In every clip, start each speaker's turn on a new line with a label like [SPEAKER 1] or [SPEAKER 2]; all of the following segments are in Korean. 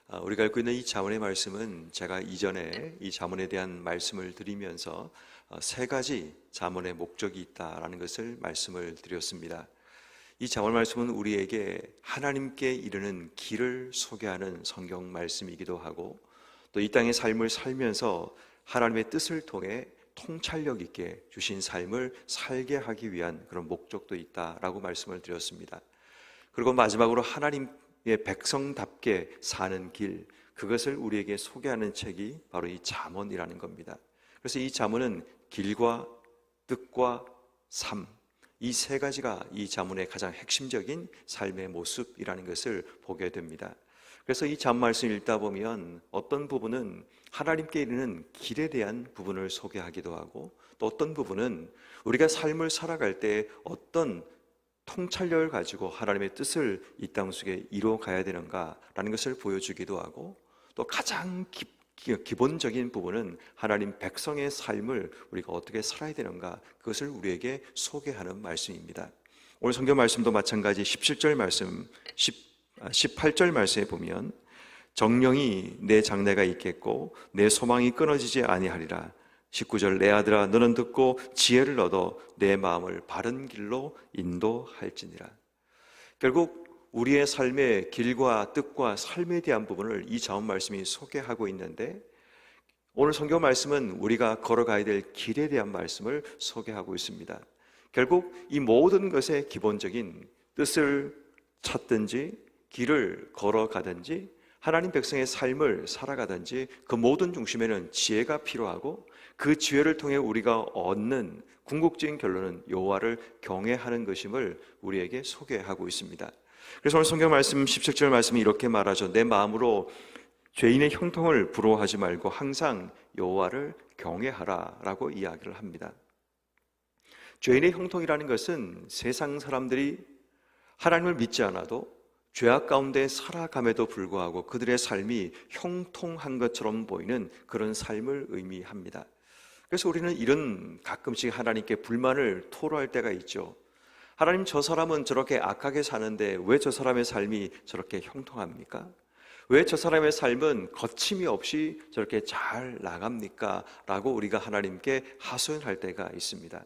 [SPEAKER 1] 우리가 읽고 있는 이 잠언의 말씀은 제가 이전에 이 잠언에 대한 말씀을 드리면서 세 가지 잠언의 목적이 있다라는 것을 말씀을 드렸습니다. 이 잠언 말씀은 우리에게 하나님께 이르는 길을 소개하는 성경 말씀이기도 하고, 또 이 땅의 삶을 살면서 하나님의 뜻을 통해 통찰력 있게 주신 삶을 살게 하기 위한 그런 목적도 있다라고 말씀을 드렸습니다. 그리고 마지막으로 하나님의 백성답게 사는 길, 그것을 우리에게 소개하는 책이 바로 이 잠언이라는 겁니다. 그래서 이 잠언은 길과 뜻과 삶, 이 세 가지가 이 잠언의 가장 핵심적인 삶의 모습이라는 것을 보게 됩니다. 그래서 이 잠언 말씀 읽다 보면 어떤 부분은 하나님께 이르는 길에 대한 부분을 소개하기도 하고, 또 어떤 부분은 우리가 삶을 살아갈 때 어떤 통찰력을 가지고 하나님의 뜻을 이 땅 속에 이루어가야 되는가라는 것을 보여주기도 하고, 또 가장 기본적인 부분은 하나님 백성의 삶을 우리가 어떻게 살아야 되는가, 그것을 우리에게 소개하는 말씀입니다. 오늘 성경 말씀도 마찬가지 17절 말씀, 18절 말씀에 보면 정령이 내 장래가 있겠고 내 소망이 끊어지지 아니하리라. 19절 내 아들아 너는 듣고 지혜를 얻어 내 마음을 바른 길로 인도할지니라. 결국 우리의 삶의 길과 뜻과 삶에 대한 부분을 이 잠언 말씀이 소개하고 있는데, 오늘 성경 말씀은 우리가 걸어가야 될 길에 대한 말씀을 소개하고 있습니다. 결국 이 모든 것의 기본적인 뜻을 찾든지 길을 걸어가든지 하나님 백성의 삶을 살아가든지 그 모든 중심에는 지혜가 필요하고, 그 지혜를 통해 우리가 얻는 궁극적인 결론은 여호와를 경외하는 것임을 우리에게 소개하고 있습니다. 그래서 오늘 성경 말씀 17절 말씀이 이렇게 말하죠. 내 마음으로 죄인의 형통을 부러워하지 말고 항상 여호와를 경외하라 라고 이야기를 합니다. 죄인의 형통이라는 것은 세상 사람들이 하나님을 믿지 않아도 죄악 가운데 살아감에도 불구하고 그들의 삶이 형통한 것처럼 보이는 그런 삶을 의미합니다. 그래서 우리는 이런 가끔씩 하나님께 불만을 토로할 때가 있죠. 하나님, 저 사람은 저렇게 악하게 사는데 왜 저 사람의 삶이 저렇게 형통합니까? 왜 저 사람의 삶은 거침이 없이 저렇게 잘 나갑니까? 라고 우리가 하나님께 하소연할 때가 있습니다.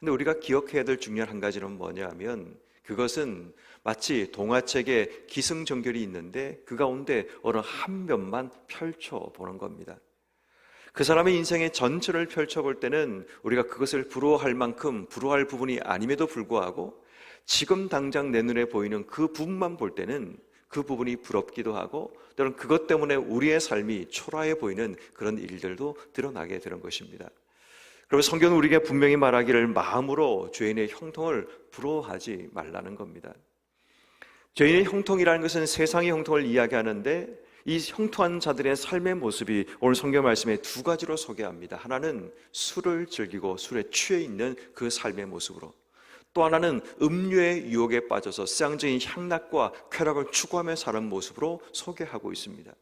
[SPEAKER 1] 근데 우리가 기억해야 될 중요한 한 가지는 뭐냐면, 그것은 마치 동화책에 기승전결이 있는데 그 가운데 어느 한 면만 펼쳐보는 겁니다. 그 사람의 인생의 전체를 펼쳐볼 때는 우리가 그것을 부러워할 만큼 부러워할 부분이 아님에도 불구하고, 지금 당장 내 눈에 보이는 그 부분만 볼 때는 그 부분이 부럽기도 하고, 또는 그것 때문에 우리의 삶이 초라해 보이는 그런 일들도 드러나게 되는 것입니다. 그리고 성경은 우리에게 분명히 말하기를 마음으로 죄인의 형통을 부러워하지 말라는 겁니다. 죄인의 형통이라는 것은 세상의 형통을 이야기하는데, 이 형통한 자들의 삶의 모습이 오늘 성경 말씀에 두 가지로 소개합니다. 하나는 술을 즐기고 술에 취해 있는 그 삶의 모습으로, 또 하나는 음료의 유혹에 빠져서 세상적인 향락과 쾌락을 추구하며 사는 모습으로 소개하고 있습니다.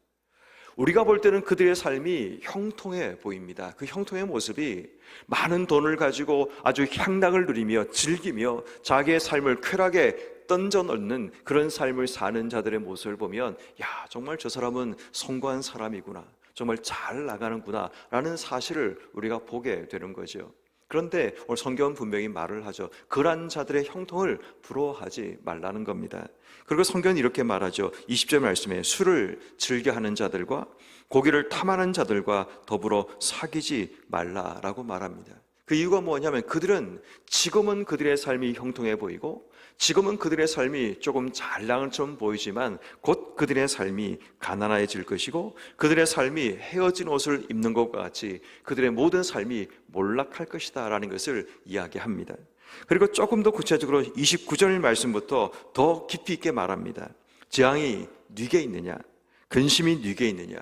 [SPEAKER 1] 우리가 볼 때는 그들의 삶이 형통해 보입니다. 그 형통의 모습이 많은 돈을 가지고 아주 향락을 누리며 즐기며 자기의 삶을 쾌락에 던져 넣는 그런 삶을 사는 자들의 모습을 보면, 야, 정말 저 사람은 성공한 사람이구나, 정말 잘 나가는구나 라는 사실을 우리가 보게 되는 거죠. 그런데 오늘 성경은 분명히 말을 하죠. 그러한 자들의 형통을 부러워하지 말라는 겁니다. 그리고 성경은 이렇게 말하죠. 20절 말씀에 술을 즐겨하는 자들과 고기를 탐하는 자들과 더불어 사귀지 말라라고 말합니다. 그 이유가 뭐냐면, 그들은 지금은 그들의 삶이 형통해 보이고 지금은 그들의 삶이 조금 잘 나가는 것처럼 보이지만 곧 그들의 삶이 가난해질 것이고, 그들의 삶이 헤어진 옷을 입는 것과 같이 그들의 모든 삶이 몰락할 것이다 라는 것을 이야기합니다. 그리고 조금 더 구체적으로 29절 말씀부터 더 깊이 있게 말합니다. 재앙이 네게 있느냐, 근심이 네게 있느냐,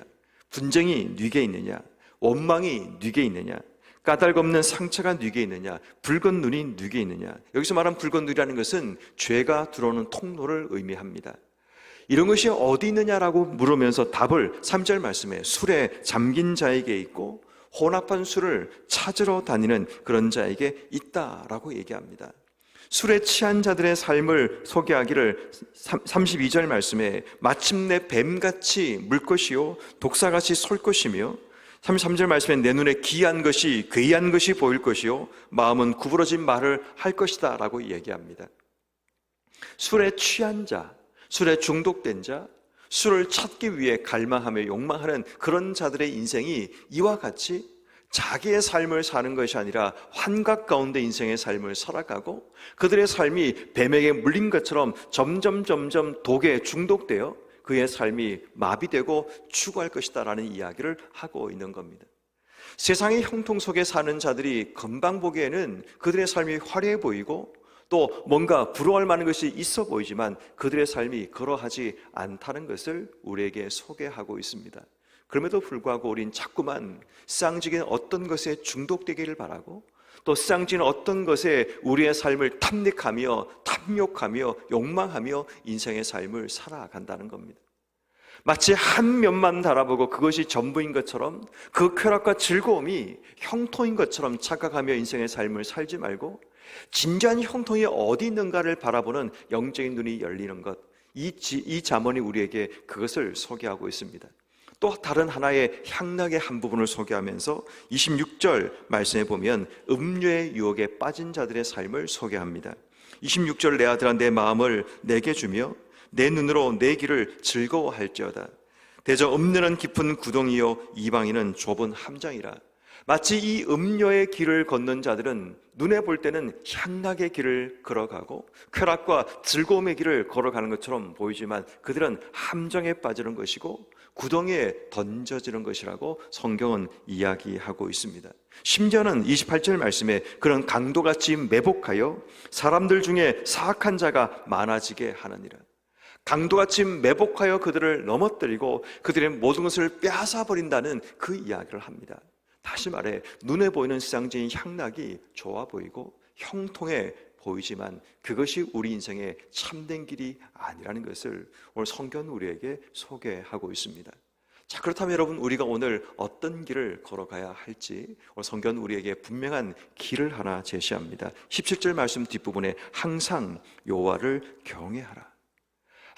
[SPEAKER 1] 분쟁이 네게 있느냐, 원망이 네게 있느냐, 까닭 없는 상처가 네게 있느냐, 붉은 눈이 네게 있느냐. 여기서 말한 붉은 눈이라는 것은 죄가 들어오는 통로를 의미합니다. 이런 것이 어디 있느냐라고 물으면서 답을 3절 말씀에 술에 잠긴 자에게 있고 혼합한 술을 찾으러 다니는 그런 자에게 있다라고 얘기합니다. 술에 취한 자들의 삶을 소개하기를 32절 말씀에 마침내 뱀같이 물 것이요 독사같이 쏠 것이며, 33절 말씀에 내 눈에 기이한 것이 괴이한 것이 보일 것이요 마음은 구부러진 말을 할 것이다 라고 얘기합니다. 술에 취한 자, 술에 중독된 자, 술을 찾기 위해 갈망하며 욕망하는 그런 자들의 인생이 이와 같이 자기의 삶을 사는 것이 아니라 환각 가운데 인생의 삶을 살아가고, 그들의 삶이 뱀에게 물린 것처럼 점점 독에 중독되어 그의 삶이 마비되고 죽어갈 것이다 라는 이야기를 하고 있는 겁니다. 세상의 형통 속에 사는 자들이 금방 보기에는 그들의 삶이 화려해 보이고 또 뭔가 부러워할 만한 것이 있어 보이지만 그들의 삶이 그러하지 않다는 것을 우리에게 소개하고 있습니다. 그럼에도 불구하고 우린 자꾸만 쌍지긴 어떤 것에 중독되기를 바라고, 또 쌍지는 어떤 것에 우리의 삶을 탐닉하며 탐욕하며 욕망하며 인생의 삶을 살아간다는 겁니다. 마치 한 면만 바라보고 그것이 전부인 것처럼, 그 쾌락과 즐거움이 형통인 것처럼 착각하며 인생의 삶을 살지 말고 진지한 형통이 어디 있는가를 바라보는 영적인 눈이 열리는 것, 이 잠언이 우리에게 그것을 소개하고 있습니다. 또 다른 하나의 향락의 한 부분을 소개하면서 26절 말씀에 보면 음료의 유혹에 빠진 자들의 삶을 소개합니다. 26절 내 아들아 내 마음을 내게 주며 내 눈으로 내 길을 즐거워할지어다. 대저 음료는 깊은 구덩이요 이방인은 좁은 함정이라. 마치 이 음료의 길을 걷는 자들은 눈에 볼 때는 향락의 길을 걸어가고 쾌락과 즐거움의 길을 걸어가는 것처럼 보이지만 그들은 함정에 빠지는 것이고 구덩이에 던져지는 것이라고 성경은 이야기하고 있습니다. 심지어는 28절 말씀에 그런 강도같이 매복하여 사람들 중에 사악한 자가 많아지게 하느니라. 강도같이 매복하여 그들을 넘어뜨리고 그들의 모든 것을 빼앗아버린다는 그 이야기를 합니다. 다시 말해 눈에 보이는 쌍지인 향락이 좋아 보이고 형통해 보이지만 그것이 우리 인생의 참된 길이 아니라는 것을 오늘 성경은 우리에게 소개하고 있습니다. 자, 그렇다면 여러분, 우리가 오늘 어떤 길을 걸어가야 할지 오늘 성경은 우리에게 분명한 길을 하나 제시합니다. 17절 말씀 뒷부분에 항상 여호와를 경외하라.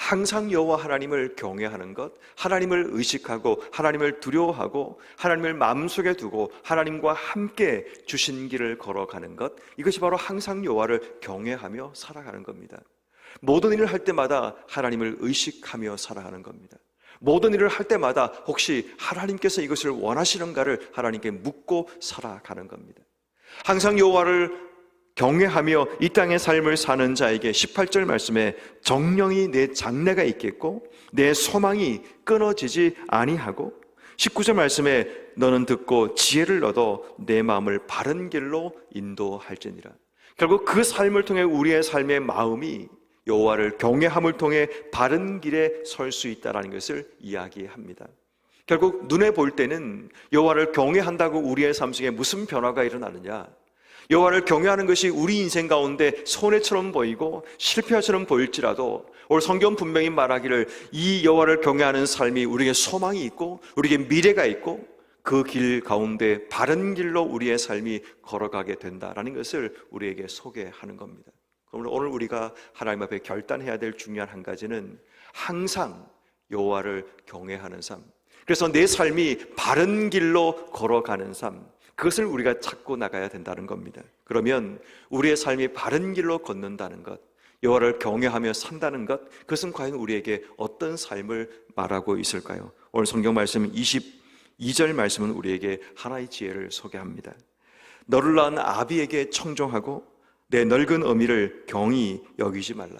[SPEAKER 1] 항상 여호와 하나님을 경외하는 것, 하나님을 의식하고 하나님을 두려워하고 하나님을 마음속에 두고 하나님과 함께 주신 길을 걸어가는 것, 이것이 바로 항상 여호와를 경외하며 살아가는 겁니다. 모든 일을 할 때마다 하나님을 의식하며 살아가는 겁니다. 모든 일을 할 때마다 혹시 하나님께서 이것을 원하시는가를 하나님께 묻고 살아가는 겁니다. 항상 여호와를 경외하며 이 땅의 삶을 사는 자에게 18절 말씀에 정령이 내 장래가 있겠고 내 소망이 끊어지지 아니하고, 19절 말씀에 너는 듣고 지혜를 얻어 내 마음을 바른 길로 인도할지니라. 결국 그 삶을 통해 우리의 삶의 마음이 여호와를 경외함을 통해 바른 길에 설 수 있다는 것을 이야기합니다. 결국 눈에 볼 때는 여호와를 경외한다고 우리의 삶 속에 무슨 변화가 일어나느냐, 여호와를 경외하는 것이 우리 인생 가운데 손해처럼 보이고 실패처럼 보일지라도 오늘 성경 분명히 말하기를 이 여호와를 경외하는 삶이 우리에게 소망이 있고 우리에게 미래가 있고 그 길 가운데 바른 길로 우리의 삶이 걸어가게 된다라는 것을 우리에게 소개하는 겁니다. 그러므로 오늘 우리가 하나님 앞에 결단해야 될 중요한 한 가지는 항상 여호와를 경외하는 삶, 그래서 내 삶이 바른 길로 걸어가는 삶, 그것을 우리가 찾고 나가야 된다는 겁니다. 그러면 우리의 삶이 바른 길로 걷는다는 것, 여호와를 경외하며 산다는 것, 그것은 과연 우리에게 어떤 삶을 말하고 있을까요? 오늘 성경 말씀 22절 말씀은 우리에게 하나의 지혜를 소개합니다. 너를 낳은 아비에게 청종하고 내 늙은 어미를 경히 여기지 말라.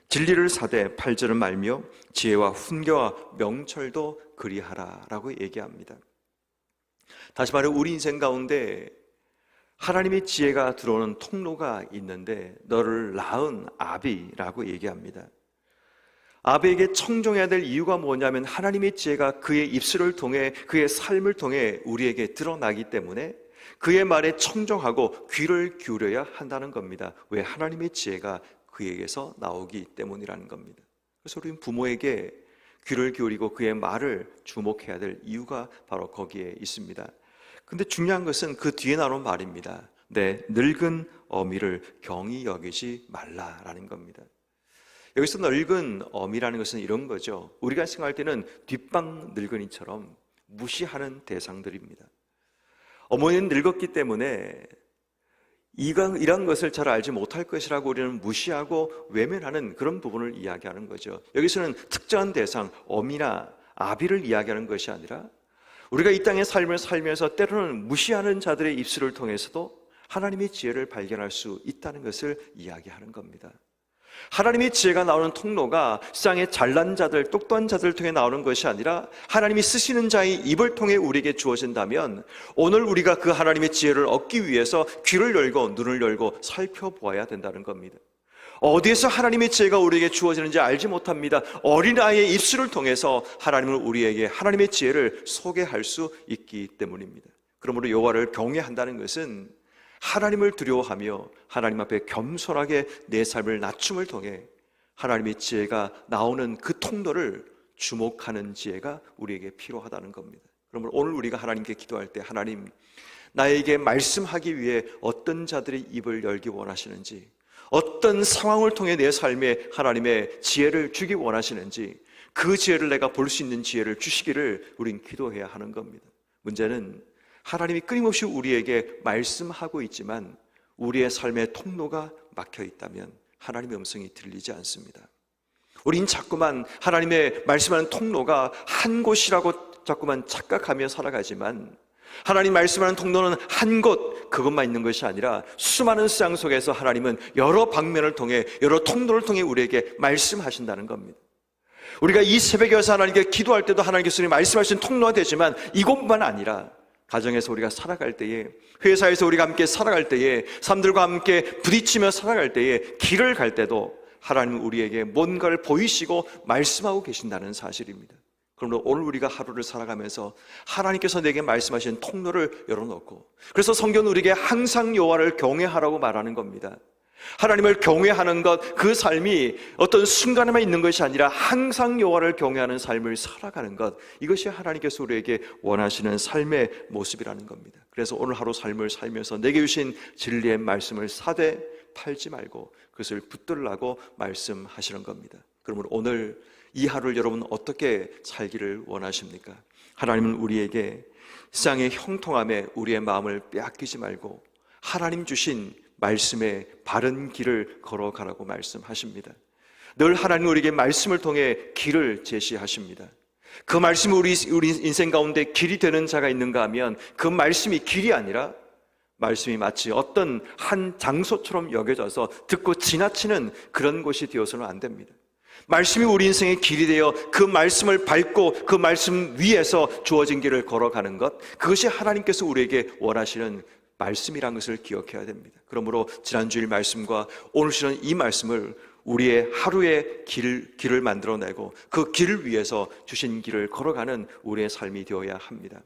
[SPEAKER 1] 진리를 사되 팔절은 말며 지혜와 훈계와 명철도 그리하라 라고 얘기합니다. 다시 말해 우리 인생 가운데 하나님의 지혜가 들어오는 통로가 있는데 너를 낳은 아비라고 얘기합니다. 아비에게 청종해야 될 이유가 뭐냐면 하나님의 지혜가 그의 입술을 통해 그의 삶을 통해 우리에게 드러나기 때문에 그의 말에 청종하고 귀를 기울여야 한다는 겁니다. 왜? 하나님의 지혜가 그에게서 나오기 때문이라는 겁니다. 그래서 우리는 부모에게 귀를 기울이고 그의 말을 주목해야 될 이유가 바로 거기에 있습니다. 근데 중요한 것은 그 뒤에 나오는 말입니다. 내 늙은 어미를 경히 여기지 말라라는 겁니다. 여기서 늙은 어미라는 것은 이런 거죠. 우리가 생각할 때는 뒷방 늙은이처럼 무시하는 대상들입니다. 어머니는 늙었기 때문에 이런 것을 잘 알지 못할 것이라고 우리는 무시하고 외면하는 그런 부분을 이야기하는 거죠. 여기서는 특정한 대상, 어미나 아비를 이야기하는 것이 아니라 우리가 이 땅의 삶을 살면서 때로는 무시하는 자들의 입술을 통해서도 하나님의 지혜를 발견할 수 있다는 것을 이야기하는 겁니다. 하나님의 지혜가 나오는 통로가 세상의 잘난 자들, 똑똑한 자들을 통해 나오는 것이 아니라 하나님이 쓰시는 자의 입을 통해 우리에게 주어진다면 오늘 우리가 그 하나님의 지혜를 얻기 위해서 귀를 열고 눈을 열고 살펴보아야 된다는 겁니다. 어디에서 하나님의 지혜가 우리에게 주어지는지 알지 못합니다. 어린아이의 입술을 통해서 하나님을 우리에게 하나님의 지혜를 소개할 수 있기 때문입니다. 그러므로 여호와를 경외한다는 것은 하나님을 두려워하며 하나님 앞에 겸손하게 내 삶을 낮춤을 통해 하나님의 지혜가 나오는 그 통로를 주목하는 지혜가 우리에게 필요하다는 겁니다. 그러므로 오늘 우리가 하나님께 기도할 때 하나님, 나에게 말씀하기 위해 어떤 자들의 입을 열기 원하시는지, 어떤 상황을 통해 내 삶에 하나님의 지혜를 주기 원하시는지 그 지혜를 내가 볼 수 있는 지혜를 주시기를 우린 기도해야 하는 겁니다. 문제는 하나님이 끊임없이 우리에게 말씀하고 있지만 우리의 삶의 통로가 막혀 있다면 하나님의 음성이 들리지 않습니다. 우린 자꾸만 하나님의 말씀하는 통로가 한 곳이라고 자꾸만 착각하며 살아가지만 하나님 말씀하는 통로는 한 곳, 그것만 있는 것이 아니라 수많은 세상 속에서 하나님은 여러 방면을 통해, 여러 통로를 통해 우리에게 말씀하신다는 겁니다. 우리가 이 새벽에 와서 하나님께 기도할 때도 하나님께서 말씀하신 통로가 되지만 이것만 아니라 가정에서 우리가 살아갈 때에, 회사에서 우리가 함께 살아갈 때에, 사람들과 함께 부딪히며 살아갈 때에, 길을 갈 때도 하나님은 우리에게 뭔가를 보이시고 말씀하고 계신다는 사실입니다. 그러므로 오늘 우리가 하루를 살아가면서 하나님께서 내게 말씀하신 통로를 열어놓고, 그래서 성경은 우리에게 항상 여호와를 경외하라고 말하는 겁니다. 하나님을 경외하는 것, 그 삶이 어떤 순간에만 있는 것이 아니라 항상 여호와를 경외하는 삶을 살아가는 것, 이것이 하나님께서 우리에게 원하시는 삶의 모습이라는 겁니다. 그래서 오늘 하루 삶을 살면서 내게 주신 진리의 말씀을 사되 팔지 말고 그것을 붙들라고 말씀하시는 겁니다. 그러므로 오늘 이 하루를 여러분 어떻게 살기를 원하십니까? 하나님은 우리에게 세상의 형통함에 우리의 마음을 빼앗기지 말고 하나님 주신 말씀의 바른 길을 걸어가라고 말씀하십니다. 늘 하나님 우리에게 말씀을 통해 길을 제시하십니다. 그 말씀이 우리 인생 가운데 길이 되는 자가 있는가 하면 그 말씀이 길이 아니라 말씀이 마치 어떤 한 장소처럼 여겨져서 듣고 지나치는 그런 곳이 되어서는 안 됩니다. 말씀이 우리 인생의 길이 되어 그 말씀을 밟고 그 말씀 위에서 주어진 길을 걸어가는 것, 그것이 하나님께서 우리에게 원하시는 말씀이란 것을 기억해야 됩니다. 그러므로 지난주일 말씀과 오늘 주시는 이 말씀을 우리의 하루의 길을 만들어내고 그 길 위에서 주신 길을 걸어가는 우리의 삶이 되어야 합니다.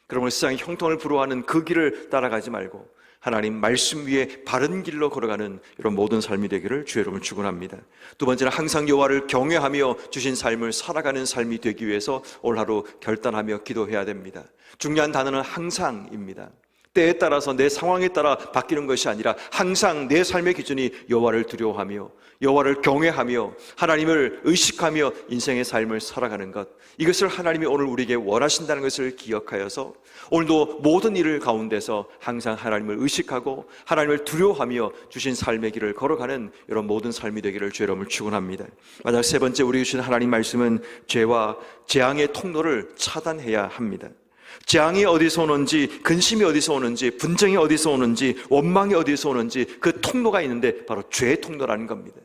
[SPEAKER 1] 그러므로 세상의 형통을 부러워하는 그 길을 따라가지 말고 하나님 말씀 위에 바른 길로 걸어가는 이런 모든 삶이 되기를 주의 이름으로 축원합니다. 두 번째는 항상 여호와를 경외하며 주신 삶을 살아가는 삶이 되기 위해서 오늘 하루 결단하며 기도해야 됩니다. 중요한 단어는 항상입니다. 때에 따라서 내 상황에 따라 바뀌는 것이 아니라 항상 내 삶의 기준이 여호와를 두려워하며 여호와를 경외하며 하나님을 의식하며 인생의 삶을 살아가는 것, 이것을 하나님이 오늘 우리에게 원하신다는 것을 기억하여서 오늘도 모든 일을 가운데서 항상 하나님을 의식하고 하나님을 두려워하며 주신 삶의 길을 걸어가는 이런 모든 삶이 되기를 주의 이름으로 축원합니다. 마지막 세 번째 우리에게 주신 하나님 말씀은 죄와 재앙의 통로를 차단해야 합니다. 재앙이 어디서 오는지, 근심이 어디서 오는지, 분쟁이 어디서 오는지, 원망이 어디서 오는지 그 통로가 있는데 바로 죄의 통로라는 겁니다.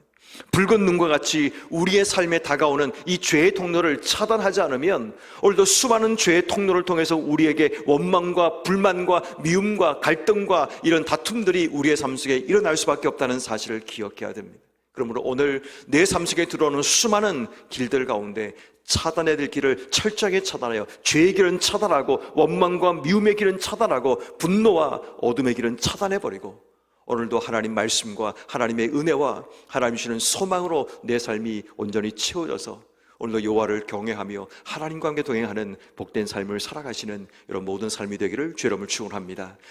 [SPEAKER 1] 붉은 눈과 같이 우리의 삶에 다가오는 이 죄의 통로를 차단하지 않으면 오늘도 수많은 죄의 통로를 통해서 우리에게 원망과 불만과 미움과 갈등과 이런 다툼들이 우리의 삶 속에 일어날 수밖에 없다는 사실을 기억해야 됩니다. 그러므로 오늘 내 삶 속에 들어오는 수많은 길들 가운데 차단해야 될 길을 철저하게 차단하여 죄의 길은 차단하고 원망과 미움의 길은 차단하고 분노와 어둠의 길은 차단해버리고 오늘도 하나님 말씀과 하나님의 은혜와 하나님 주시는 소망으로 내 삶이 온전히 채워져서 오늘도 여호와를 경외하며 하나님과 함께 동행하는 복된 삶을 살아가시는 이런 모든 삶이 되기를 주의 이름으로 축원합니다.